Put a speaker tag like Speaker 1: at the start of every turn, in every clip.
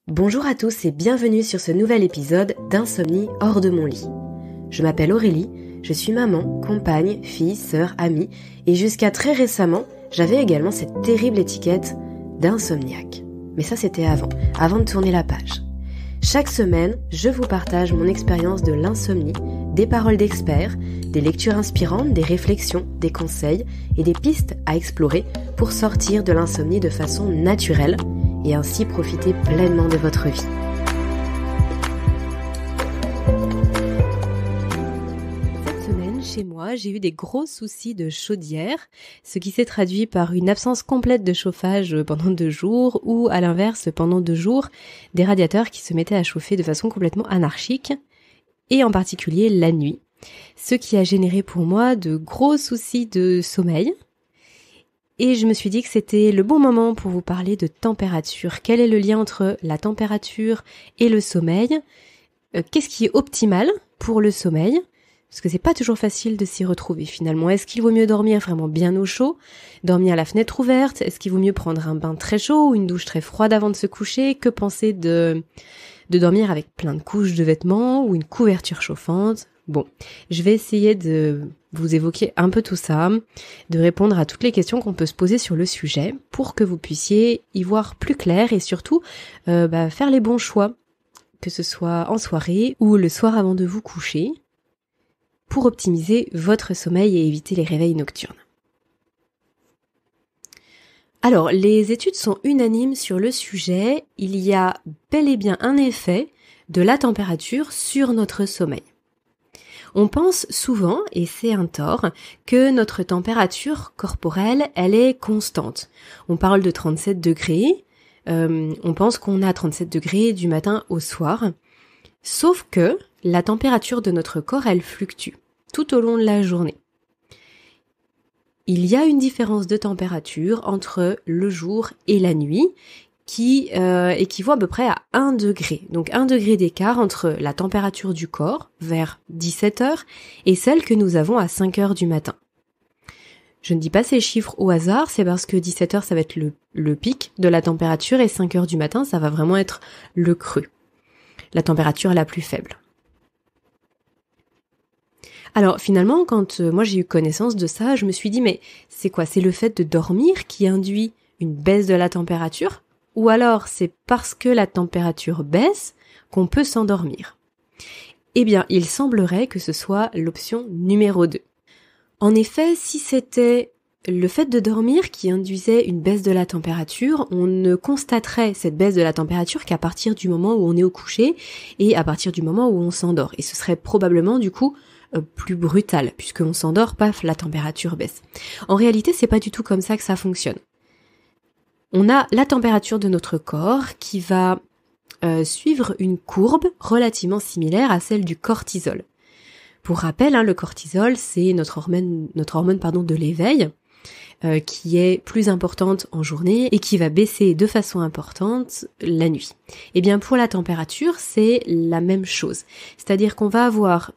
Speaker 1: Bonjour à tous et bienvenue sur ce nouvel épisode d'Insomnie hors de mon lit. Je m'appelle Aurélie, je suis maman, compagne, fille, sœur, amie et jusqu'à très récemment, j'avais également cette terrible étiquette d'insomniaque. Mais ça c'était avant de tourner la page. Chaque semaine, je vous partage mon expérience de l'insomnie, des paroles d'experts, des lectures inspirantes, des réflexions, des conseils et des pistes à explorer pour sortir de l'insomnie de façon naturelle et ainsi profiter pleinement de votre vie. Cette semaine, chez moi, j'ai eu des gros soucis de chaudière, ce qui s'est traduit par une absence complète de chauffage pendant 2 jours ou à l'inverse, pendant 2 jours, des radiateurs qui se mettaient à chauffer de façon complètement anarchique et en particulier la nuit, ce qui a généré pour moi de gros soucis de sommeil. Et je me suis dit que c'était le bon moment pour vous parler de température. Quel est le lien entre la température et le sommeil ? Qu'est-ce qui est optimal pour le sommeil ? Parce que c'est pas toujours facile de s'y retrouver finalement. Est-ce qu'il vaut mieux dormir vraiment bien au chaud ? Dormir à la fenêtre ouverte ? Est-ce qu'il vaut mieux prendre un bain très chaud ou une douche très froide avant de se coucher ? Que penser de dormir avec plein de couches de vêtements ou une couverture chauffante ? Bon, je vais essayer de vous évoquer un peu tout ça, de répondre à toutes les questions qu'on peut se poser sur le sujet pour que vous puissiez y voir plus clair et surtout faire les bons choix, que ce soit en soirée ou le soir avant de vous coucher, pour optimiser votre sommeil et éviter les réveils nocturnes. Alors, les études sont unanimes sur le sujet, il y a bel et bien un effet de la température sur notre sommeil. On pense souvent, et c'est un tort, que notre température corporelle, elle est constante. On parle de 37 degrés, on pense qu'on a 37 degrés du matin au soir, sauf que la température de notre corps, elle fluctue tout au long de la journée. Il y a une différence de température entre le jour et la nuit, qui équivaut à peu près à 1 degré. Donc 1 degré d'écart entre la température du corps vers 17h et celle que nous avons à 5h du matin. Je ne dis pas ces chiffres au hasard, c'est parce que 17h ça va être le pic de la température et 5h du matin ça va vraiment être le creux, la température la plus faible. Alors finalement quand moi j'ai eu connaissance de ça, je me suis dit mais c'est quoi ? C'est le fait de dormir qui induit une baisse de la température ? Ou alors c'est parce que la température baisse qu'on peut s'endormir. Eh bien, il semblerait que ce soit l'option numéro 2. En effet, si c'était le fait de dormir qui induisait une baisse de la température, on ne constaterait cette baisse de la température qu'à partir du moment où on est au coucher et à partir du moment où on s'endort. Et ce serait probablement du coup plus brutal, puisqu'on s'endort, paf, la température baisse. En réalité, c'est pas du tout comme ça que ça fonctionne. On a la température de notre corps qui va suivre une courbe relativement similaire à celle du cortisol. Pour rappel, le cortisol, c'est notre hormone de l'éveil, qui est plus importante en journée et qui va baisser de façon importante la nuit. Et bien pour la température, c'est la même chose. C'est-à-dire qu'on va avoir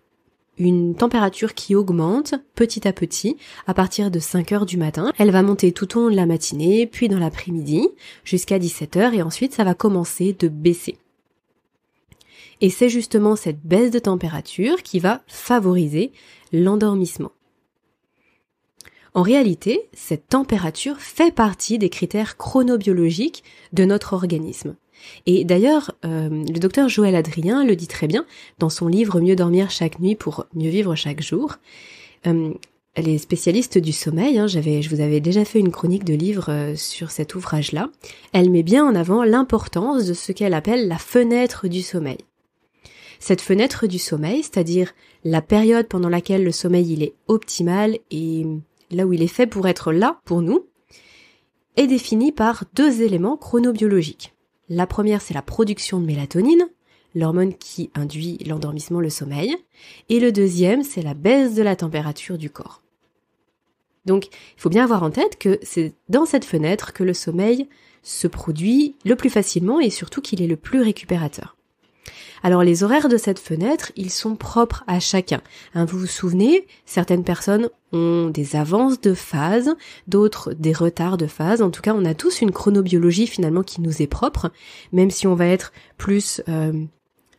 Speaker 1: une température qui augmente petit à petit à partir de 5h du matin. Elle va monter tout au long de la matinée, puis dans l'après-midi, jusqu'à 17h et ensuite ça va commencer de baisser. Et c'est justement cette baisse de température qui va favoriser l'endormissement. En réalité, cette température fait partie des critères chronobiologiques de notre organisme. Et d'ailleurs, le docteur Joël Adrien le dit très bien dans son livre « Mieux dormir chaque nuit pour mieux vivre chaque jour ». Elle est spécialiste du sommeil, je vous avais déjà fait une chronique de livre sur cet ouvrage-là. Elle met bien en avant l'importance de ce qu'elle appelle la fenêtre du sommeil. Cette fenêtre du sommeil, c'est-à-dire la période pendant laquelle le sommeil il est optimal et là où il est fait pour être là, pour nous, est définie par 2 éléments chronobiologiques. La première, c'est la production de mélatonine, l'hormone qui induit l'endormissement, le sommeil. Et le deuxième, c'est la baisse de la température du corps. Donc, il faut bien avoir en tête que c'est dans cette fenêtre que le sommeil se produit le plus facilement et surtout qu'il est le plus récupérateur. Alors les horaires de cette fenêtre, ils sont propres à chacun. Vous vous souvenez, certaines personnes ont des avances de phase, d'autres des retards de phase. En tout cas, on a tous une chronobiologie finalement qui nous est propre, même si on va être plus...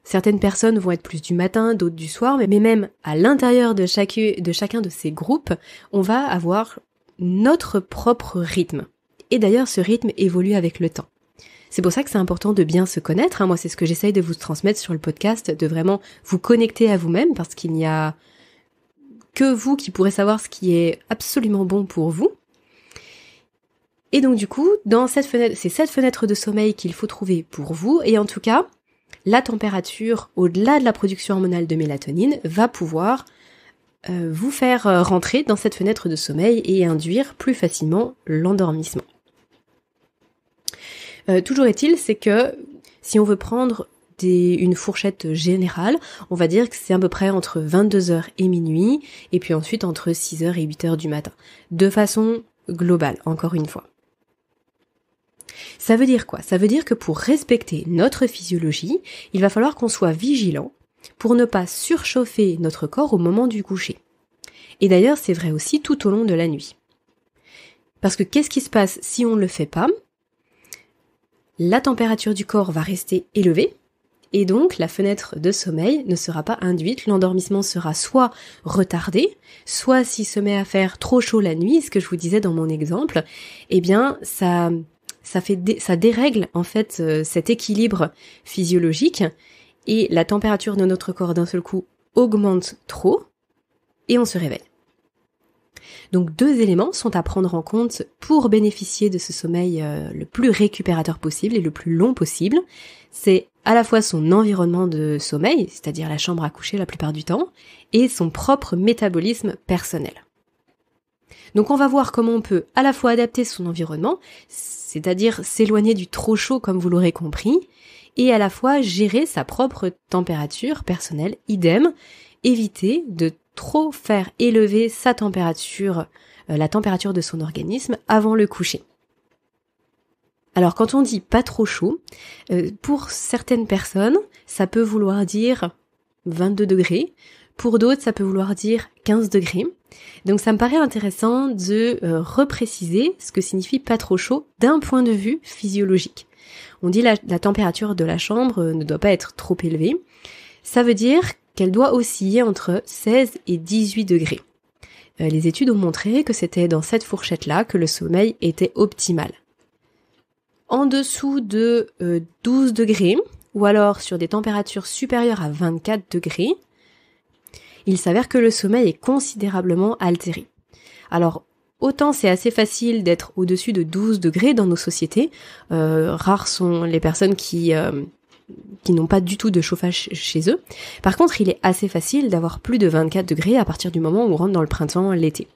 Speaker 1: certaines personnes vont être plus du matin, d'autres du soir, mais même à l'intérieur de chacun de ces groupes, on va avoir notre propre rythme. Et d'ailleurs, ce rythme évolue avec le temps. C'est pour ça que c'est important de bien se connaître. Moi, c'est ce que j'essaye de vous transmettre sur le podcast, de vraiment vous connecter à vous-même, parce qu'il n'y a que vous qui pourrez savoir ce qui est absolument bon pour vous. Et donc du coup, dans cette fenêtre, c'est cette fenêtre de sommeil qu'il faut trouver pour vous. Et en tout cas, la température, au-delà de la production hormonale de mélatonine, va pouvoir vous faire rentrer dans cette fenêtre de sommeil et induire plus facilement l'endormissement. Toujours est-il, c'est que si on veut prendre une fourchette générale, on va dire que c'est à peu près entre 22h et minuit, et puis ensuite entre 6h et 8h du matin. De façon globale, encore une fois. Ça veut dire quoi? Ça veut dire que pour respecter notre physiologie, il va falloir qu'on soit vigilant pour ne pas surchauffer notre corps au moment du coucher. Et d'ailleurs, c'est vrai aussi tout au long de la nuit. Parce que qu'est-ce qui se passe si on ne le fait pas? La température du corps va rester élevée, et donc la fenêtre de sommeil ne sera pas induite, l'endormissement sera soit retardé, soit s'il se met à faire trop chaud la nuit, ce que je vous disais dans mon exemple, eh bien ça dérègle en fait cet équilibre physiologique, et la température de notre corps d'un seul coup augmente trop, et on se réveille. Donc 2 éléments sont à prendre en compte pour bénéficier de ce sommeil le plus récupérateur possible et le plus long possible. C'est à la fois son environnement de sommeil, c'est-à-dire la chambre à coucher la plupart du temps, et son propre métabolisme personnel. Donc on va voir comment on peut à la fois adapter son environnement, c'est-à-dire s'éloigner du trop chaud comme vous l'aurez compris, et à la fois gérer sa propre température personnelle, idem, éviter de trop faire élever sa température, la température de son organisme avant le coucher. Alors quand on dit pas trop chaud, pour certaines personnes, ça peut vouloir dire 22 degrés, pour d'autres ça peut vouloir dire 15 degrés. Donc ça me paraît intéressant de repréciser ce que signifie pas trop chaud d'un point de vue physiologique. On dit la température de la chambre ne doit pas être trop élevée. Ça veut dire qu'elle doit osciller entre 16 et 18 degrés. Les études ont montré que c'était dans cette fourchette-là que le sommeil était optimal. En dessous de 12 degrés, ou alors sur des températures supérieures à 24 degrés, il s'avère que le sommeil est considérablement altéré. Alors, autant c'est assez facile d'être au-dessus de 12 degrés dans nos sociétés, rares sont les personnes qui n'ont pas du tout de chauffage chez eux. Par contre, il est assez facile d'avoir plus de 24 degrés à partir du moment où on rentre dans le printemps, l'été.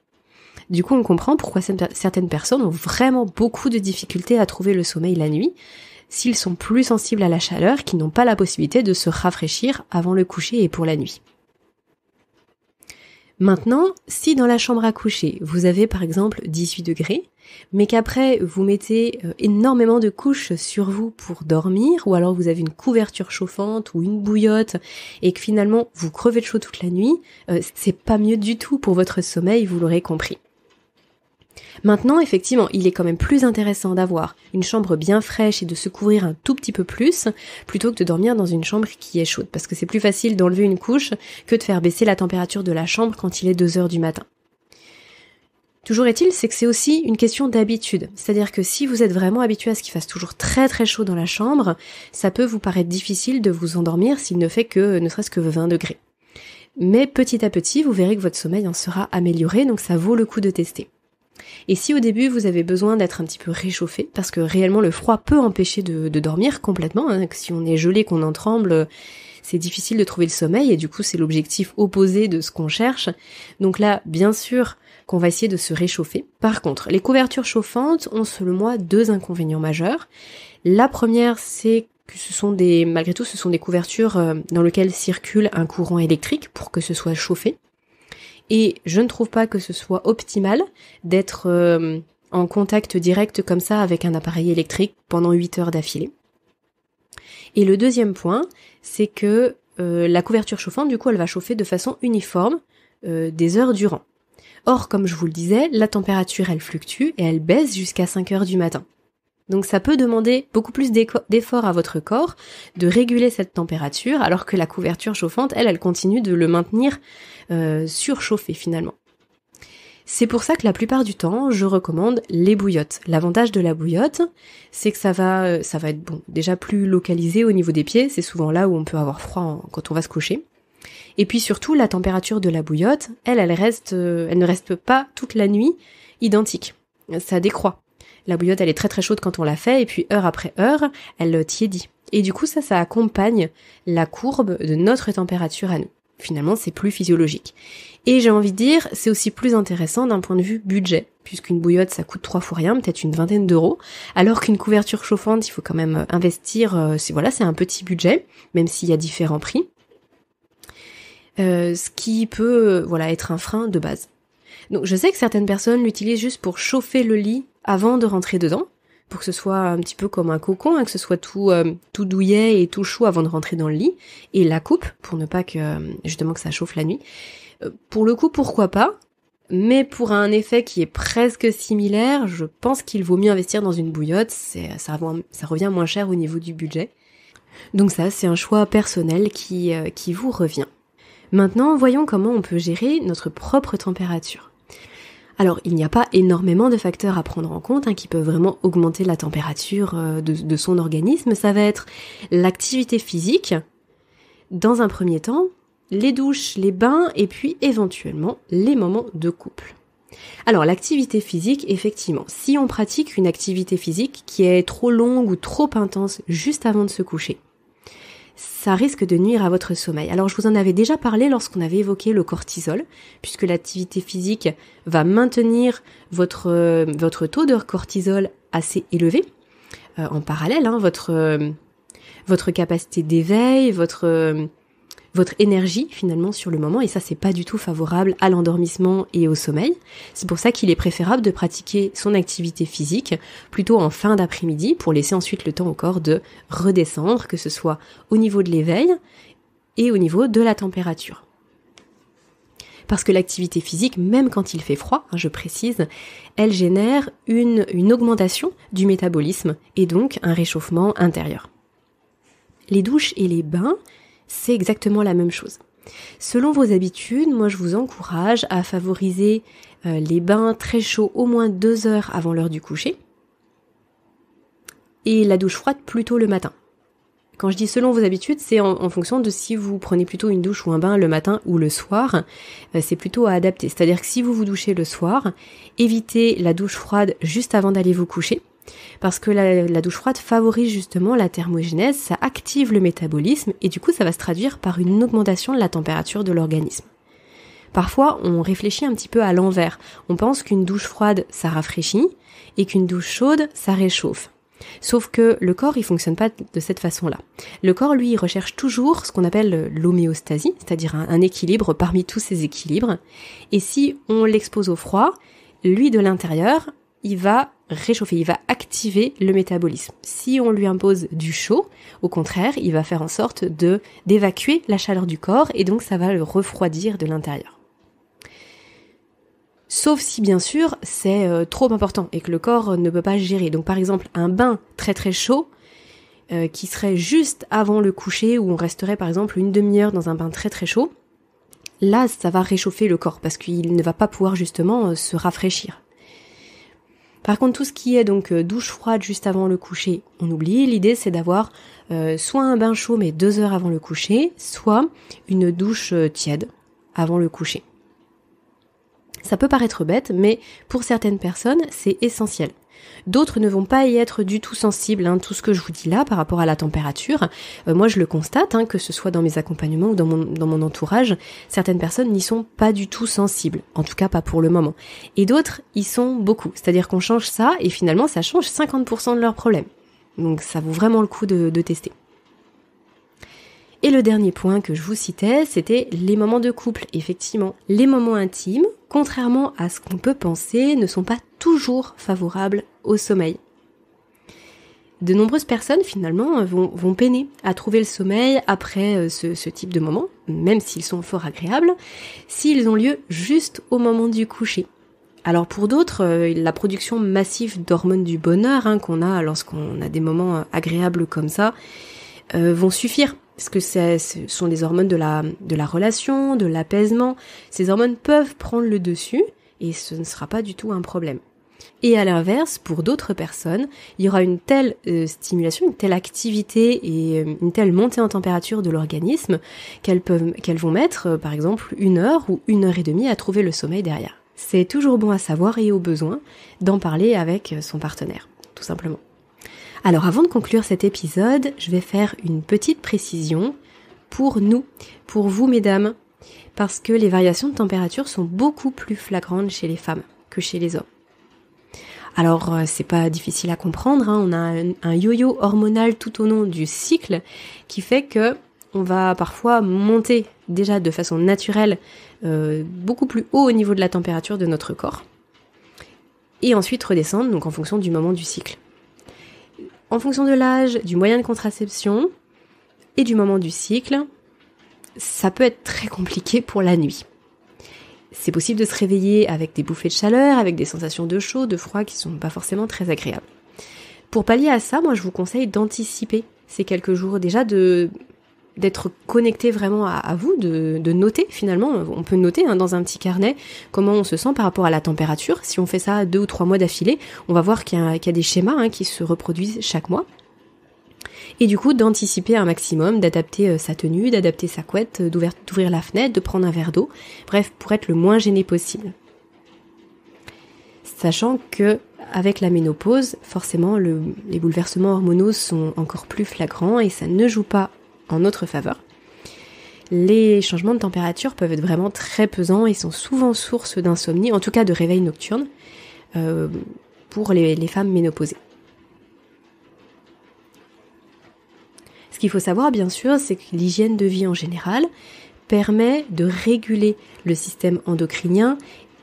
Speaker 1: Du coup, on comprend pourquoi certaines personnes ont vraiment beaucoup de difficultés à trouver le sommeil la nuit, s'ils sont plus sensibles à la chaleur, qui n'ont pas la possibilité de se rafraîchir avant le coucher et pour la nuit. Maintenant, si dans la chambre à coucher, vous avez par exemple 18 degrés, mais qu'après vous mettez énormément de couches sur vous pour dormir, ou alors vous avez une couverture chauffante ou une bouillotte, et que finalement vous crevez de chaud toute la nuit, c'est pas mieux du tout pour votre sommeil, vous l'aurez compris. Maintenant, effectivement, il est quand même plus intéressant d'avoir une chambre bien fraîche et de se couvrir un tout petit peu plus, plutôt que de dormir dans une chambre qui est chaude, parce que c'est plus facile d'enlever une couche que de faire baisser la température de la chambre quand il est 2h du matin. Toujours est-il, c'est que c'est aussi une question d'habitude, c'est-à-dire que si vous êtes vraiment habitué à ce qu'il fasse toujours très très chaud dans la chambre, ça peut vous paraître difficile de vous endormir s'il ne fait que ne serait-ce que 20 degrés. Mais petit à petit, vous verrez que votre sommeil en sera amélioré, donc ça vaut le coup de tester. Et si au début vous avez besoin d'être un petit peu réchauffé, parce que réellement le froid peut empêcher de dormir complètement, si on est gelé, qu'on en tremble, c'est difficile de trouver le sommeil, et du coup c'est l'objectif opposé de ce qu'on cherche. Donc là, bien sûr qu'on va essayer de se réchauffer. Par contre, les couvertures chauffantes ont selon moi 2 inconvénients majeurs. La première, c'est que malgré tout, ce sont des couvertures dans lesquelles circule un courant électrique pour que ce soit chauffé. Et je ne trouve pas que ce soit optimal d'être en contact direct comme ça avec un appareil électrique pendant 8 heures d'affilée. Et le deuxième point, c'est que la couverture chauffante, du coup, elle va chauffer de façon uniforme des heures durant. Or, comme je vous le disais, la température, elle fluctue et elle baisse jusqu'à 5 heures du matin. Donc ça peut demander beaucoup plus d'efforts à votre corps de réguler cette température, alors que la couverture chauffante, elle continue de le maintenir surchauffé finalement. C'est pour ça que la plupart du temps, je recommande les bouillottes. L'avantage de la bouillotte, c'est que ça va être déjà plus localisé au niveau des pieds, c'est souvent là où on peut avoir froid quand on va se coucher. Et puis surtout, la température de la bouillotte, elle ne reste pas toute la nuit identique. Ça décroît. La bouillotte, elle est très très chaude quand on la fait, et puis heure après heure, elle tiédit. Et du coup, ça accompagne la courbe de notre température à nous. Finalement, c'est plus physiologique. Et j'ai envie de dire, c'est aussi plus intéressant d'un point de vue budget, puisqu'une bouillotte, ça coûte 3 fois rien, peut-être une vingtaine d'euros, alors qu'une couverture chauffante, il faut quand même investir, c'est un petit budget, même s'il y a différents prix, ce qui peut être un frein de base. Donc je sais que certaines personnes l'utilisent juste pour chauffer le lit avant de rentrer dedans, pour que ce soit un petit peu comme un cocon, que ce soit tout douillet et tout chaud avant de rentrer dans le lit, et la coupe, pour ne pas que ça chauffe la nuit. Pour le coup, pourquoi pas, mais pour un effet qui est presque similaire, je pense qu'il vaut mieux investir dans une bouillotte, ça revient moins cher au niveau du budget. Donc ça, c'est un choix personnel qui vous revient. Maintenant, voyons comment on peut gérer notre propre température. Alors, il n'y a pas énormément de facteurs à prendre en compte qui peuvent vraiment augmenter la température de son organisme. Ça va être l'activité physique, dans un premier temps, les douches, les bains, et puis éventuellement les moments de couple. Alors, l'activité physique, effectivement, si on pratique une activité physique qui est trop longue ou trop intense juste avant de se coucher, ça risque de nuire à votre sommeil. Alors je vous en avais déjà parlé lorsqu'on avait évoqué le cortisol, puisque l'activité physique va maintenir votre taux de cortisol assez élevé. En parallèle, votre capacité d'éveil, votre énergie finalement sur le moment, et ça c'est pas du tout favorable à l'endormissement et au sommeil. C'est pour ça qu'il est préférable de pratiquer son activité physique plutôt en fin d'après-midi pour laisser ensuite le temps au corps de redescendre, que ce soit au niveau de l'éveil et au niveau de la température. Parce que l'activité physique, même quand il fait froid, je précise, elle génère une augmentation du métabolisme et donc un réchauffement intérieur. Les douches et les bains, c'est exactement la même chose. Selon vos habitudes, moi je vous encourage à favoriser les bains très chauds au moins 2 heures avant l'heure du coucher et la douche froide plutôt le matin. Quand je dis selon vos habitudes, c'est en fonction de si vous prenez plutôt une douche ou un bain le matin ou le soir, c'est plutôt à adapter. C'est-à-dire que si vous vous douchez le soir, évitez la douche froide juste avant d'aller vous coucher, parce que la douche froide favorise justement la thermogénèse, ça active le métabolisme et du coup ça va se traduire par une augmentation de la température de l'organisme. Parfois on réfléchit un petit peu à l'envers, on pense qu'une douche froide ça rafraîchit et qu'une douche chaude ça réchauffe. Sauf que le corps il fonctionne pas de cette façon-là. Le corps lui il recherche toujours ce qu'on appelle l'homéostasie, c'est-à-dire un équilibre parmi tous ces équilibres, et si on l'expose au froid, lui de l'intérieur il va réchauffer, il va activer le métabolisme. Si on lui impose du chaud, au contraire, il va faire en sorte d'évacuer la chaleur du corps et donc ça va le refroidir de l'intérieur. Sauf si bien sûr c'est trop important et que le corps ne peut pas gérer. Donc par exemple un bain très très chaud qui serait juste avant le coucher où on resterait par exemple une demi-heure dans un bain très très chaud, là ça va réchauffer le corps parce qu'il ne va pas pouvoir justement se rafraîchir. Par contre, tout ce qui est donc douche froide juste avant le coucher, on oublie. L'idée, c'est d'avoir soit un bain chaud mais 2 heures avant le coucher, soit une douche tiède avant le coucher. Ça peut paraître bête, mais pour certaines personnes, c'est essentiel. D'autres ne vont pas y être du tout sensibles, tout ce que je vous dis là par rapport à la température. Moi, je le constate, que ce soit dans mes accompagnements ou dans mon entourage, certaines personnes n'y sont pas du tout sensibles, en tout cas pas pour le moment. Et d'autres y sont beaucoup, c'est-à-dire qu'on change ça et finalement ça change 50% de leurs problèmes. Donc ça vaut vraiment le coup de tester. Et le dernier point que je vous citais, c'était les moments de couple. Effectivement, les moments intimes, contrairement à ce qu'on peut penser, ne sont pas toujours favorables au sommeil. De nombreuses personnes finalement vont peiner à trouver le sommeil après ce type de moment, même s'ils sont fort agréables, s'ils ont lieu juste au moment du coucher. Alors pour d'autres, la production massive d'hormones du bonheur qu'on a lorsqu'on a des moments agréables comme ça, vont suffire. Parce que ce sont des hormones de la relation, de l'apaisement. Ces hormones peuvent prendre le dessus et ce ne sera pas du tout un problème. Et à l'inverse, pour d'autres personnes, il y aura une telle stimulation, une telle activité et une telle montée en température de l'organisme qu'elles vont mettre, par exemple, 1 heure ou 1 heure et demie à trouver le sommeil derrière. C'est toujours bon à savoir et au besoin d'en parler avec son partenaire, tout simplement. Alors avant de conclure cet épisode, je vais faire une petite précision pour nous, pour vous mesdames, parce que les variations de température sont beaucoup plus flagrantes chez les femmes que chez les hommes. Alors c'est pas difficile à comprendre, on a un yo-yo hormonal tout au long du cycle qui fait que on va parfois monter déjà de façon naturelle beaucoup plus haut au niveau de la température de notre corps et ensuite redescendre donc en fonction du moment du cycle. En fonction de l'âge, du moyen de contraception et du moment du cycle, ça peut être très compliqué pour la nuit. C'est possible de se réveiller avec des bouffées de chaleur, avec des sensations de chaud, de froid qui sont pas forcément très agréables. Pour pallier à ça, moi je vous conseille d'anticiper ces quelques jours, déjà d'être connecté vraiment à vous, de noter finalement, on peut noter dans un petit carnet comment on se sent par rapport à la température. Si on fait ça 2 ou 3 mois d'affilée, on va voir qu'il y a des schémas qui se reproduisent chaque mois. Et du coup, d'anticiper un maximum, d'adapter sa tenue, d'adapter sa couette, d'ouvrir la fenêtre, de prendre un verre d'eau. Bref, pour être le moins gêné possible. Sachant que avec la ménopause, forcément, les bouleversements hormonaux sont encore plus flagrants et ça ne joue pas en notre faveur. Les changements de température peuvent être vraiment très pesants et sont souvent source d'insomnie, en tout cas de réveil nocturne, pour les femmes ménopausées. Ce qu'il faut savoir, bien sûr, c'est que l'hygiène de vie en général permet de réguler le système endocrinien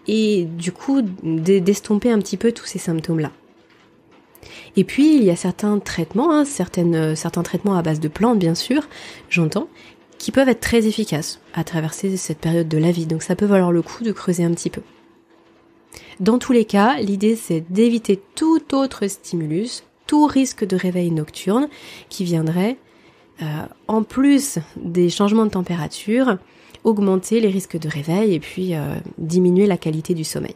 Speaker 1: et du coup d'estomper un petit peu tous ces symptômes-là. Et puis, il y a certains traitements, certains traitements à base de plantes, bien sûr, j'entends, qui peuvent être très efficaces à traverser cette période de la vie. Donc ça peut valoir le coup de creuser un petit peu. Dans tous les cas, l'idée c'est d'éviter tout autre stimulus, tout risque de réveil nocturne qui viendrait en plus des changements de température, augmenter les risques de réveil et puis diminuer la qualité du sommeil.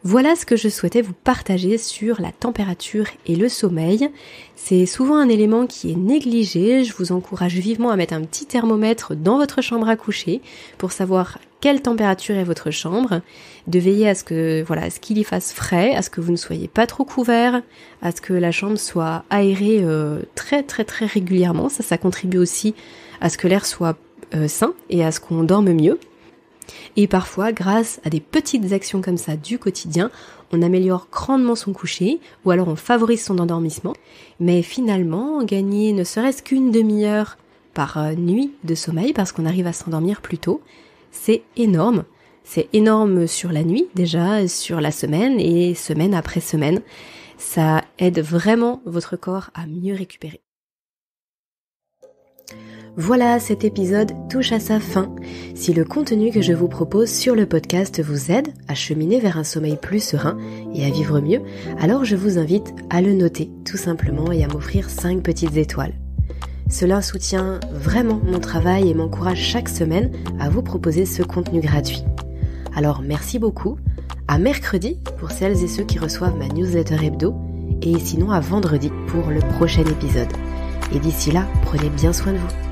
Speaker 1: Voilà ce que je souhaitais vous partager sur la température et le sommeil. C'est souvent un élément qui est négligé. Je vous encourage vivement à mettre un petit thermomètre dans votre chambre à coucher pour savoir quelle température est votre chambre, de veiller à ce qu'il y fasse frais, à ce que vous ne soyez pas trop couvert, à ce que la chambre soit aérée très très très régulièrement. Ça contribue aussi à ce que l'air soit sain et à ce qu'on dorme mieux. Et parfois, grâce à des petites actions comme ça du quotidien, on améliore grandement son coucher ou alors on favorise son endormissement. Mais finalement, gagner ne serait-ce qu'une demi-heure par nuit de sommeil parce qu'on arrive à s'endormir plus tôt, c'est énorme. C'est énorme sur la nuit déjà, sur la semaine et semaine après semaine. Ça aide vraiment votre corps à mieux récupérer. Voilà, cet épisode touche à sa fin. Si le contenu que je vous propose sur le podcast vous aide à cheminer vers un sommeil plus serein et à vivre mieux, alors je vous invite à le noter tout simplement et à m'offrir 5 petites étoiles. Cela soutient vraiment mon travail et m'encourage chaque semaine à vous proposer ce contenu gratuit. Alors merci beaucoup, à mercredi pour celles et ceux qui reçoivent ma newsletter hebdo et sinon à vendredi pour le prochain épisode. Et d'ici là, prenez bien soin de vous.